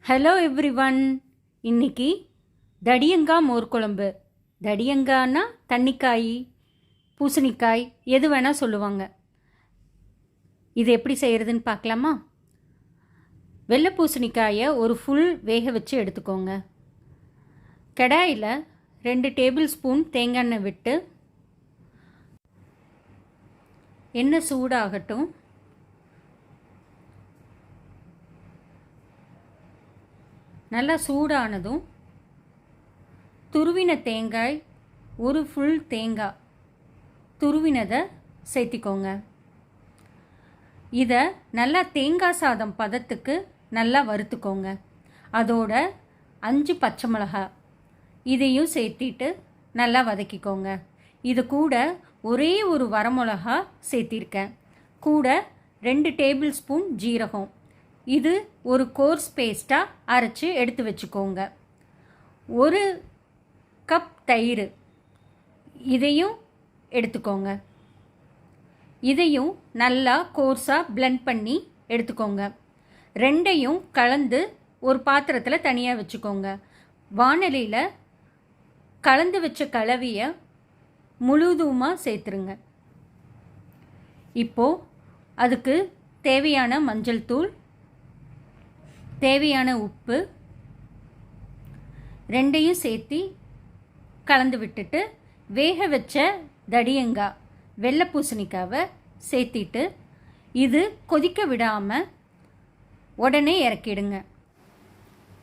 Hello everyone. இன்னைக்கு தடியங்காய் மோர் குழம்பு. தடியங்காய்னா தண்ணிக்காய், பூசணிக்காய் எது வேணால் சொல்லுவாங்க. இது எப்படி செய்கிறதுன்னு பார்க்கலாமா? வெள்ளை பூசணிக்காயை ஒரு ஃபுல் வேக வச்சு எடுத்துக்கோங்க. கடாயில் 2 டேபிள் ஸ்பூன் தேங்காய் எண்ணெய் விட்டு எண்ணெய் சூடாகட்டும். நல்லா சூடானதும் துருவின தேங்காய், ஒரு ஃபுல் தேங்காய் துருவினதை சேர்த்திக்கோங்க. இதை நல்லா தேங்காய் சாதம் பதத்துக்கு நல்லா வறுத்துக்கோங்க. அதோட 5 பச்சை மிளகாய் இதையும் சேர்த்திட்டு நல்லா வதக்கிக்கோங்க. இது கூட ஒரே ஒரு வரமிளகா சேர்த்திருக்கேன். கூட 2 டேபிள் ஸ்பூன் ஜீரகம். இது ஒரு கோர்ஸ் பேஸ்ட்டாக அரைச்சி எடுத்து வச்சுக்கோங்க. 1 கப் தயிர் இதையும் எடுத்துக்கோங்க. இதையும் நல்லா கோர்ஸாக பிளெண்ட் பண்ணி எடுத்துக்கோங்க. ரெண்டையும் கலந்து ஒரு பாத்திரத்தில் தனியாக வச்சுக்கோங்க. வாணலியில் கலந்து வச்ச கலவையை முழுதுமாக சேர்த்துருங்க. இப்போது அதுக்கு தேவையான மஞ்சள் தூள், தேவையான உப்பு ரெண்டையும் சேர்த்து கலந்து விட்டுட்டு வேக வச்ச தடியங்காய் வெள்ளை பூசணிக்காவை சேர்த்திட்டு இது கொதிக்க விடாமல் உடனே இறக்கிடுங்க.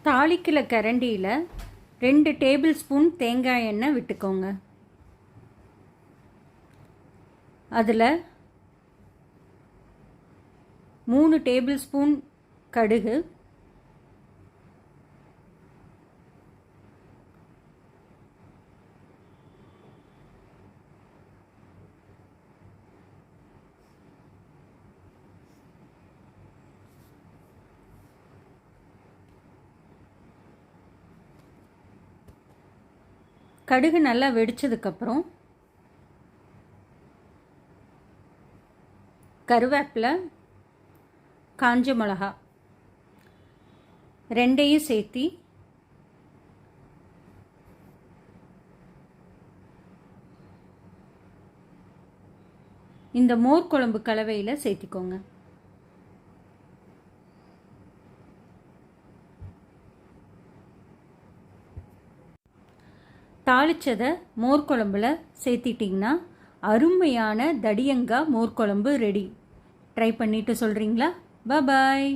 தாளிக்கிற கரண்டியில் 2 டேபிள் ஸ்பூன் தேங்காய் எண்ணெய் விட்டுக்கோங்க. அதில் 3 டேபிள் ஸ்பூன் கடுகு, கடுகு நல்லா வெடிச்சதுக்கப்புறம் கருவேப்பிலை, காஞ்ச மிளகா ரெண்டையும் சேர்த்தி இந்த மோர் குழம்பு கலவையில் சேர்த்திக்கோங்க. தாளிச்சதை மோர் குழம்புல சேர்த்திட்டிங்கன்னா அருமையான தடியங்காய் மோர் குழம்பு ரெடி. ட்ரை பண்ணிவிட்டு சொல்கிறீங்களா? பாய்.